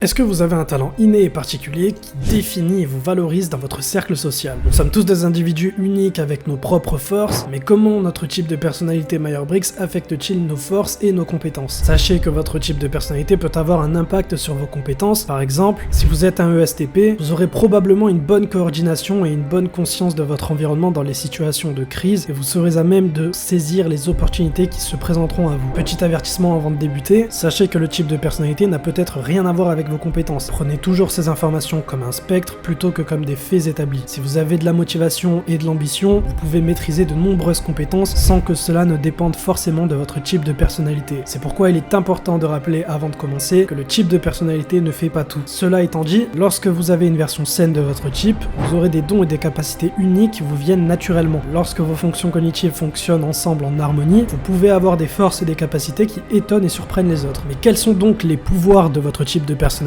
Est-ce que vous avez un talent inné et particulier qui définit et vous valorise dans votre cercle social? Nous sommes tous des individus uniques avec nos propres forces, mais comment notre type de personnalité Myers-Briggs affecte-t-il nos forces et nos compétences? Sachez que votre type de personnalité peut avoir un impact sur vos compétences. Par exemple, si vous êtes un ESTP, vous aurez probablement une bonne coordination et une bonne conscience de votre environnement dans les situations de crise et vous serez à même de saisir les opportunités qui se présenteront à vous. Petit avertissement avant de débuter, sachez que le type de personnalité n'a peut-être rien à voir avec vos compétences. Prenez toujours ces informations comme un spectre plutôt que comme des faits établis. Si vous avez de la motivation et de l'ambition, vous pouvez maîtriser de nombreuses compétences sans que cela ne dépende forcément de votre type de personnalité. C'est pourquoi il est important de rappeler avant de commencer que le type de personnalité ne fait pas tout. Cela étant dit, lorsque vous avez une version saine de votre type, vous aurez des dons et des capacités uniques qui vous viennent naturellement. Lorsque vos fonctions cognitives fonctionnent ensemble en harmonie, vous pouvez avoir des forces et des capacités qui étonnent et surprennent les autres. Mais quels sont donc les pouvoirs de votre type de personnalité?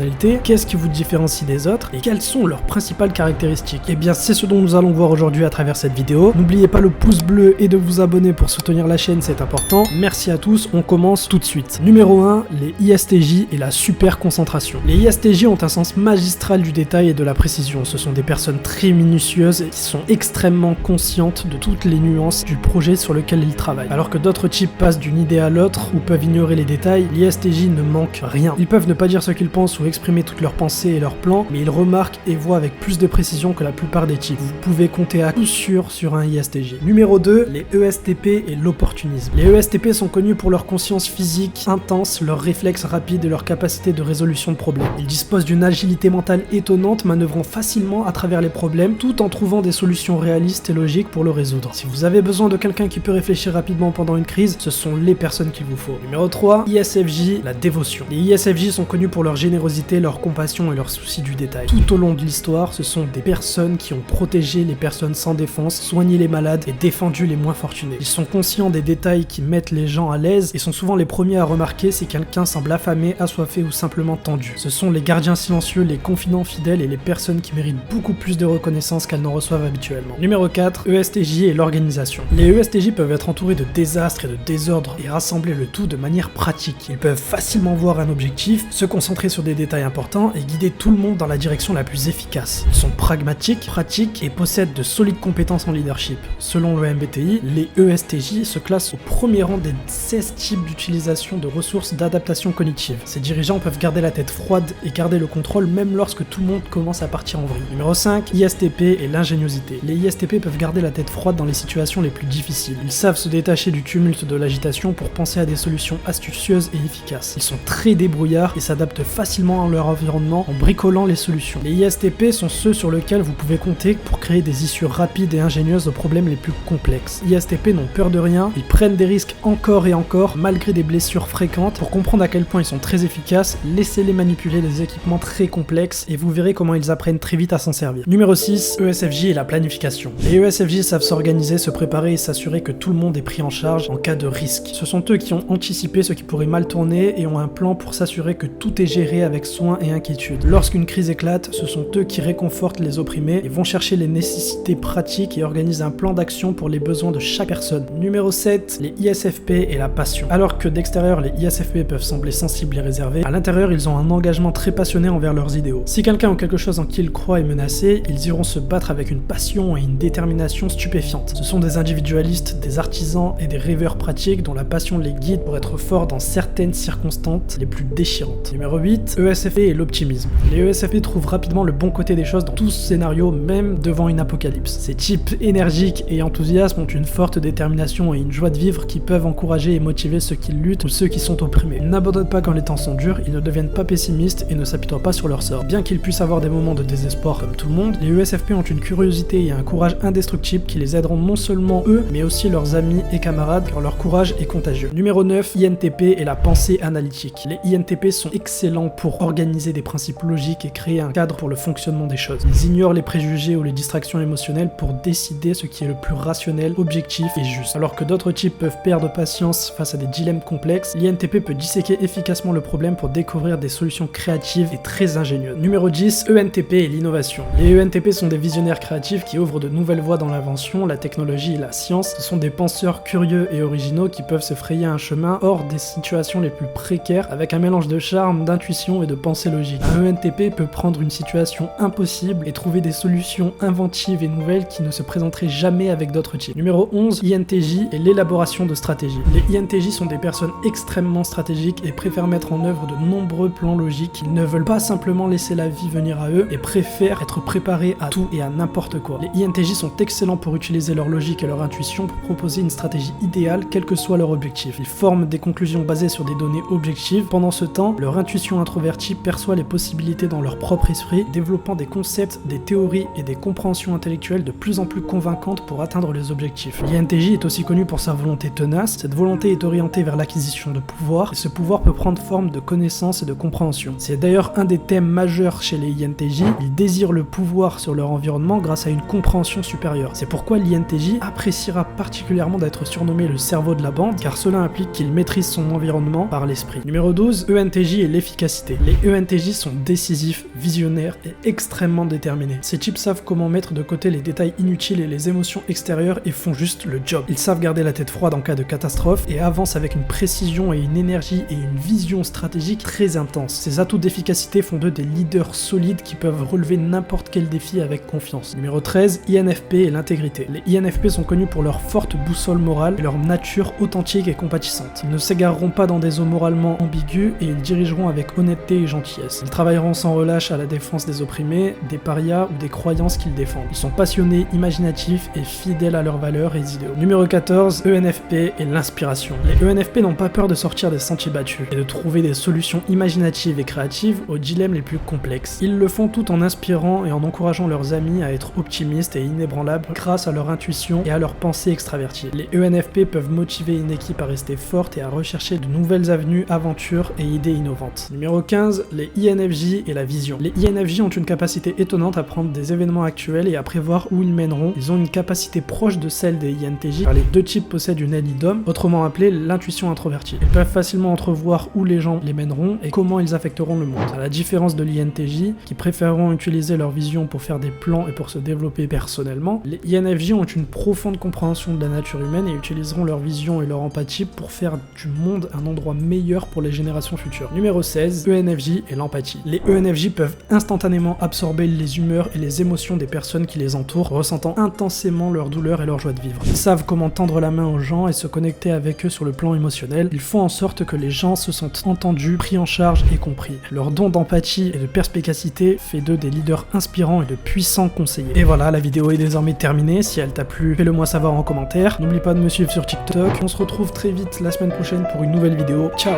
Qu'est-ce qui vous différencie des autres et quelles sont leurs principales caractéristiques? Et bien c'est ce dont nous allons voir aujourd'hui à travers cette vidéo. N'oubliez pas le pouce bleu et de vous abonner pour soutenir la chaîne, c'est important. Merci à tous, on commence tout de suite. Numéro 1, les ISTJ et la super concentration. Les ISTJ ont un sens magistral du détail et de la précision. Ce sont des personnes très minutieuses et qui sont extrêmement conscientes de toutes les nuances du projet sur lequel ils travaillent. Alors que d'autres types passent d'une idée à l'autre ou peuvent ignorer les détails, l'ISTJ ne manque rien. Ils peuvent ne pas dire ce qu'ils pensent ou exprimer toutes leurs pensées et leurs plans, mais ils remarquent et voient avec plus de précision que la plupart des types. Vous pouvez compter à coup sûr sur un ISTJ. Numéro 2, les ESTP et l'opportunisme. Les ESTP sont connus pour leur conscience physique intense, leurs réflexes rapides et leur capacité de résolution de problèmes. Ils disposent d'une agilité mentale étonnante, manœuvrant facilement à travers les problèmes, tout en trouvant des solutions réalistes et logiques pour le résoudre. Si vous avez besoin de quelqu'un qui peut réfléchir rapidement pendant une crise, ce sont les personnes qu'il vous faut. Numéro 3, ISFJ, la dévotion. Les ISFJ sont connus pour leur générosité, leur compassion et leur souci du détail. Tout au long de l'histoire, ce sont des personnes qui ont protégé les personnes sans défense, soigné les malades et défendu les moins fortunés. Ils sont conscients des détails qui mettent les gens à l'aise et sont souvent les premiers à remarquer si quelqu'un semble affamé, assoiffé ou simplement tendu. Ce sont les gardiens silencieux, les confidents fidèles et les personnes qui méritent beaucoup plus de reconnaissance qu'elles n'en reçoivent habituellement. Numéro 4, ESTJ et l'organisation. Les ESTJ peuvent être entourés de désastres et de désordres et rassembler le tout de manière pratique. Ils peuvent facilement voir un objectif, se concentrer sur des détails importants et guider tout le monde dans la direction la plus efficace. Ils sont pragmatiques, pratiques et possèdent de solides compétences en leadership. Selon le MBTI, les ESTJ se classent au premier rang des 16 types d'utilisation de ressources d'adaptation cognitive. Ces dirigeants peuvent garder la tête froide et garder le contrôle même lorsque tout le monde commence à partir en vrille. Numéro 5, ISTP et l'ingéniosité. Les ISTP peuvent garder la tête froide dans les situations les plus difficiles. Ils savent se détacher du tumulte de l'agitation pour penser à des solutions astucieuses et efficaces. Ils sont très débrouillards et s'adaptent facilement à leur environnement en bricolant les solutions. Les ISTP sont ceux sur lesquels vous pouvez compter pour créer des issues rapides et ingénieuses aux problèmes les plus complexes. ISTP n'ont peur de rien, ils prennent des risques encore et encore malgré des blessures fréquentes. Pour comprendre à quel point ils sont très efficaces, laissez-les manipuler des équipements très complexes et vous verrez comment ils apprennent très vite à s'en servir. Numéro 6, ESFJ et la planification. Les ESFJ savent s'organiser, se préparer et s'assurer que tout le monde est pris en charge en cas de risque. Ce sont eux qui ont anticipé ce qui pourrait mal tourner et ont un plan pour s'assurer que tout est géré avec soin et inquiétude. Lorsqu'une crise éclate, ce sont eux qui réconfortent les opprimés et vont chercher les nécessités pratiques et organisent un plan d'action pour les besoins de chaque personne. Numéro 7, les ISFP et la passion. Alors que d'extérieur, les ISFP peuvent sembler sensibles et réservés, à l'intérieur, ils ont un engagement très passionné envers leurs idéaux. Si quelqu'un ou quelque chose en qui ils croient est menacé, ils iront se battre avec une passion et une détermination stupéfiantes. Ce sont des individualistes, des artisans et des rêveurs pratiques dont la passion les guide pour être forts dans certaines circonstances les plus déchirantes. Numéro 8, ESFP et l'optimisme. Les ESFP trouvent rapidement le bon côté des choses dans tout scénario, même devant une apocalypse. Ces types énergiques et enthousiastes ont une forte détermination et une joie de vivre qui peuvent encourager et motiver ceux qui luttent ou ceux qui sont opprimés. Ils n'abandonnent pas quand les temps sont durs, ils ne deviennent pas pessimistes et ne s'apitoient pas sur leur sort. Bien qu'ils puissent avoir des moments de désespoir comme tout le monde, les ESFP ont une curiosité et un courage indestructible qui les aideront non seulement eux, mais aussi leurs amis et camarades car leur courage est contagieux. Numéro 9, INTP et la pensée analytique. Les INTP sont excellents pour organiser des principes logiques et créer un cadre pour le fonctionnement des choses. Ils ignorent les préjugés ou les distractions émotionnelles pour décider ce qui est le plus rationnel, objectif et juste. Alors que d'autres types peuvent perdre patience face à des dilemmes complexes, l'INTP peut disséquer efficacement le problème pour découvrir des solutions créatives et très ingénieuses. Numéro 10, ENTP et l'innovation. Les ENTP sont des visionnaires créatifs qui ouvrent de nouvelles voies dans l'invention, la technologie et la science. Ce sont des penseurs curieux et originaux qui peuvent se frayer un chemin hors des situations les plus précaires avec un mélange de charme, d'intuition et de pensée logique. Un ENTP peut prendre une situation impossible et trouver des solutions inventives et nouvelles qui ne se présenteraient jamais avec d'autres types. Numéro 11, INTJ et l'élaboration de stratégies. Les INTJ sont des personnes extrêmement stratégiques et préfèrent mettre en œuvre de nombreux plans logiques. Ils ne veulent pas simplement laisser la vie venir à eux et préfèrent être préparés à tout et à n'importe quoi. Les INTJ sont excellents pour utiliser leur logique et leur intuition pour proposer une stratégie idéale, quel que soit leur objectif. Ils forment des conclusions basées sur des données objectives. Pendant ce temps, leur intuition introvertie perçoit les possibilités dans leur propre esprit, développant des concepts, des théories et des compréhensions intellectuelles de plus en plus convaincantes pour atteindre les objectifs. L'INTJ est aussi connu pour sa volonté tenace. Cette volonté est orientée vers l'acquisition de pouvoir, et ce pouvoir peut prendre forme de connaissance et de compréhension. C'est d'ailleurs un des thèmes majeurs chez les INTJ. Ils désirent le pouvoir sur leur environnement grâce à une compréhension supérieure. C'est pourquoi l'INTJ appréciera particulièrement d'être surnommé le cerveau de la bande, car cela implique qu'il maîtrise son environnement par l'esprit. Numéro 12, ENTJ et l'efficacité. Les ENTJ sont décisifs, visionnaires et extrêmement déterminés. Ces types savent comment mettre de côté les détails inutiles et les émotions extérieures et font juste le job. Ils savent garder la tête froide en cas de catastrophe et avancent avec une précision et une énergie et une vision stratégique très intense. Ces atouts d'efficacité font d'eux des leaders solides qui peuvent relever n'importe quel défi avec confiance. Numéro 13, INFP et l'intégrité. Les INFP sont connus pour leur forte boussole morale et leur nature authentique et compatissante. Ils ne s'égareront pas dans des eaux moralement ambiguës et ils dirigeront avec honnêteté et gentillesse. Ils travailleront sans relâche à la défense des opprimés, des parias ou des croyances qu'ils défendent. Ils sont passionnés, imaginatifs et fidèles à leurs valeurs et idéaux. Numéro 14, ENFP et l'inspiration. Les ENFP n'ont pas peur de sortir des sentiers battus et de trouver des solutions imaginatives et créatives aux dilemmes les plus complexes. Ils le font tout en inspirant et en encourageant leurs amis à être optimistes et inébranlables grâce à leur intuition et à leur pensée extravertie. Les ENFP peuvent motiver une équipe à rester forte et à rechercher de nouvelles avenues, aventures et idées innovantes. Numéro 15, les INFJ et la vision. Les INFJ ont une capacité étonnante à prendre des événements actuels et à prévoir où ils mèneront. Ils ont une capacité proche de celle des INTJ, car les deux types possèdent une LIDOM, autrement appelée l'intuition introvertie. Ils peuvent facilement entrevoir où les gens les mèneront et comment ils affecteront le monde. À la différence de l'INTJ, qui préféreront utiliser leur vision pour faire des plans et pour se développer personnellement, les INFJ ont une profonde compréhension de la nature humaine et utiliseront leur vision et leur empathie pour faire du monde un endroit meilleur pour les générations futures. Numéro 16, ENFJ et l'empathie. Les ENFJ peuvent instantanément absorber les humeurs et les émotions des personnes qui les entourent, ressentant intensément leur douleur et leur joie de vivre. Ils savent comment tendre la main aux gens et se connecter avec eux sur le plan émotionnel. Ils font en sorte que les gens se sentent entendus, pris en charge et compris. Leur don d'empathie et de perspicacité fait d'eux des leaders inspirants et de puissants conseillers. Et voilà, la vidéo est désormais terminée. Si elle t'a plu, fais-le moi savoir en commentaire. N'oublie pas de me suivre sur TikTok. On se retrouve très vite la semaine prochaine pour une nouvelle vidéo. Ciao!